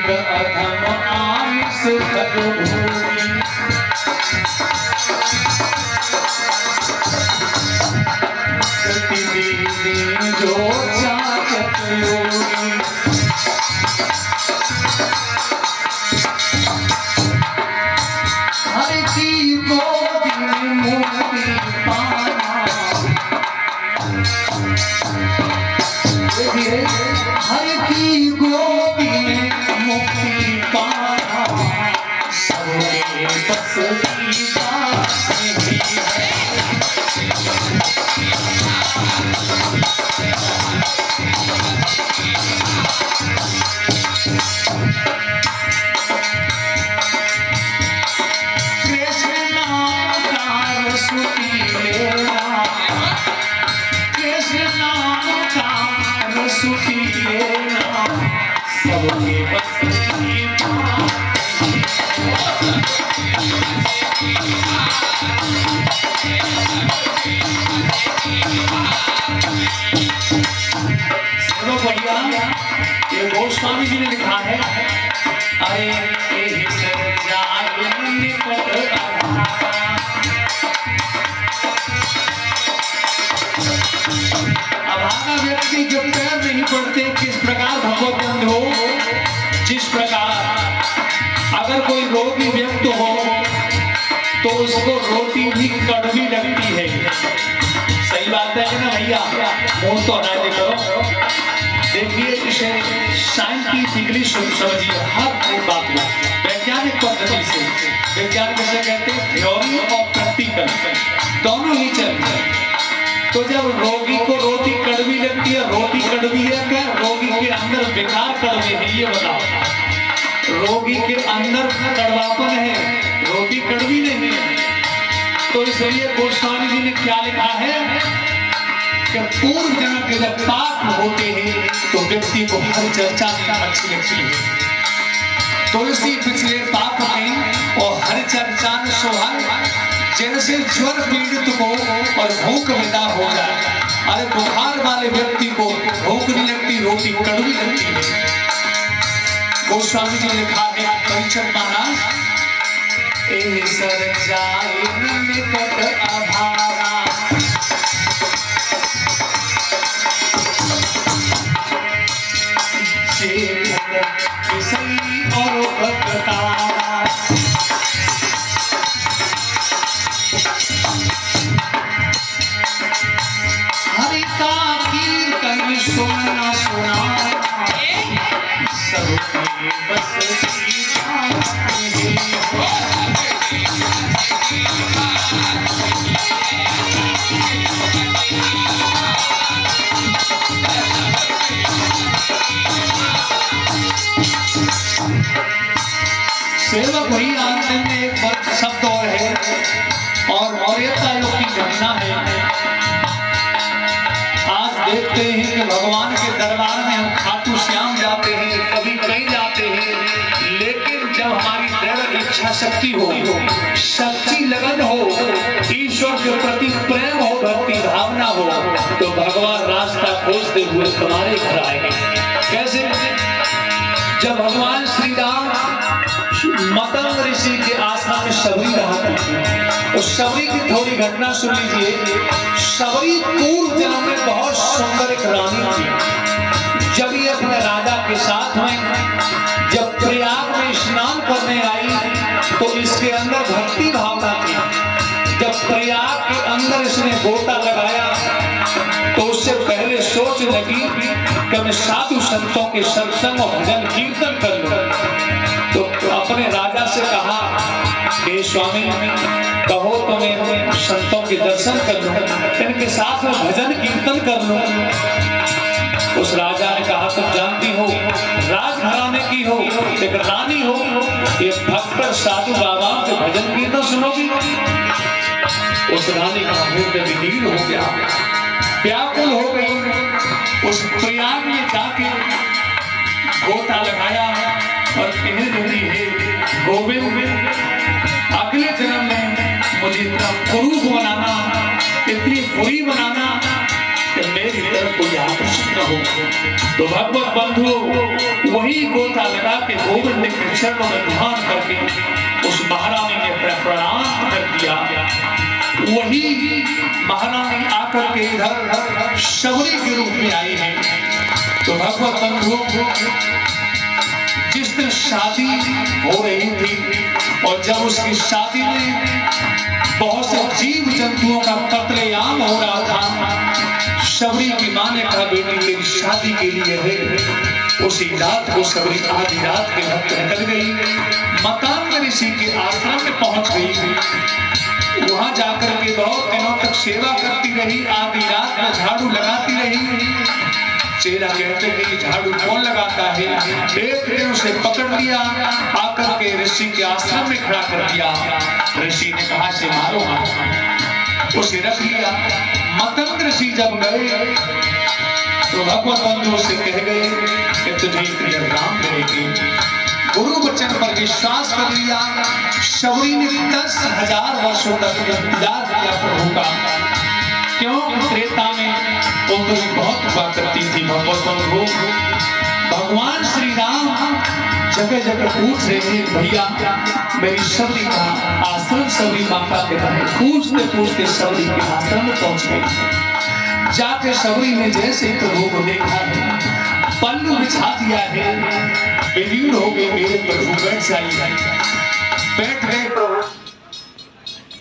एक अधम आमिष खग भोगी। गति दीनी जो चाचक योगी। हर की गोदी में मुक्ति पाना। हर की गोदी में मुक्ति पाना सबके बस की बात नहीं है। कृष्ण नाम का रस पी लेना। कृष्ण नाम का रस पी लेना सबके बस की बात। सुनो भैया, ये गोस्वामी जी ने लिखा है, अरे एहि सर जाय निकट अभागा। अभागा व्यक्ति जब पैर नहीं पड़ते किस प्रकार भगवत बंद हो, जिस प्रकार अगर कोई रोगी व्यक्ति हो तो उसको रोटी भी कड़वी लगती है। सही बात है ना भैया? मुंह तो हटाते करो। देखिए इसे साइंटिफिकली समझिए हर एक बात को वैज्ञानिक पद्धति से। वैज्ञानिक से कहते हैं थ्योरी और प्रैक्टिकल दोनों ही चलते हैं। तो जब रोगी को रोटी कड़वी लगती है, रोटी कड़वी है क्या? रोगी के अंदर विकार कड़वे है, ये बताओ। रोगी के अंदर कड़वापन है, रोटी कड़वी नहीं है। तो इसलिए गोस्वामी जी ने क्या लिखा है कि पूर्व जन्म के जब पाप होते हैं तो व्यक्ति को हर चर्चा अच्छी लगती है। तुलसी पिछले पाप में और हर चर्चा में सोहर। जैसे ज्वर पीड़ित को और भूख विदा हो जाए, अरे बुखार वाले व्यक्ति को भूख नहीं लगती, रोटी कड़वी लगती है। गोस्वामी जी ने लिखा है परिचय महाराज, एहि सर जाय निकट अभागा। किसी और भक्तारा। हरि का कीर्तन सुनना सुनाना सबके बस की बात नहीं है। सेवक भैया अंत में एक शब्द और है और मौर्यता योग की घटना है। आज देखते हैं कि भगवान के दरबार में हम खाटू श्याम जाते हैं, कभी कहीं जाते हैं, लेकिन जब हमारी दृढ़ इच्छा शक्ति हो, सच्ची लगन हो, ईश्वर के प्रति प्रेम हो, भक्ति भावना हो, तो भगवान रास्ता खोजते हुए तुम्हारे घर आएंगे। कैसे? जब भगवान श्री राम मतंग ऋषि के आश्रम में शबरी रहा था, उस शबरी की थोड़ी घटना सुन लीजिए। शबरी पूर्व जन्म में बहुत सुंदर एक रानी थी। जब ये अपने राजा के साथ में जब प्रयाग में स्नान करने आई तो इसके अंदर भक्ति भावना थी। जब प्रयाग के अंदर इसने गोता लगाया तो उससे पहले सोच लगी कि मैं साधु संतों के सत्संग और भजन कीर्तन कर लूं। तो अपने राजा से कहा कि स्वामी कहो तो मैं संतों के दर्शन कर लूं, इनके साथ में भजन कीर्तन कर लूं। उस राजा ने कहा तुम जानती हो राजघराने की हो, एक रानी हो, ये भक्त साधु बाबा के भजन कीर्तन सुनोगी? उस रानी का हृदय विदीर्ण हो गया, व्याकुल हो गई। उस प्रयाग में जाके गोता लगाया और कहने लगी है गोविंद अगले जन्म में मुझे इतना कुरूप बनाना, इतनी बुरी बनाना कि मेरी तरफ कोई आकर्षित न हो। तो भगवत बंधु वही गोता लगा के गोविंद के चरणों में ध्यान करके उस महारानी ने प्रणाम कर दिया। वही महारानी आकर के इधर शबरी के रूप में आई है। तो भगवत बंधु जिस दिन शादी हो रही थी और जब उसकी शादी में बहुत से जीव जंतुओं का कत्लेआम हो रहा था, शबरी की मां ने कहा बेटी तेरी शादी के लिए है। उसी रात को शबरी आधी रात के वक्त निकल गई, मतांग ऋषि के आश्रम में पहुंच गई। वहां जाकर के बहुत दिनों तक सेवा करती रही, आधी रात में झाड़ू लगाती रही। चेला कहते हैं कि झाड़ू कौन लगाता है। एक दिन उसे पकड़ लिया, आकर के ऋषि के आश्रम में खड़ा कर दिया। ऋषि ने कहा से मारो, उसे रख लिया। मतंग ऋषि जब गए तो भगवत बंधु से कह गए कि तुझे इतने राम मिलेगी। गुरु वचन पर विश्वास कर लिया। शबरी ने 10,000 वर्षों तक इंतजार किया प्रभु का। क्यों? त्रेता में उंगली बहुत हुआ करती थी। भगवत बंधु भगवान श्री राम जगह जगह पूछ रहे थे भैया मेरी शबरी का आश्रम, शबरी माता के बारे पूछते पूछते शबरी के आश्रम में पहुंच गए। जाके शबरी ने जैसे प्रभु को देखा है, पल्लू बिछा दिया है, विलीन हो गए मेरे प्रभु, बैठ जाइए। बैठ गए प्रभु।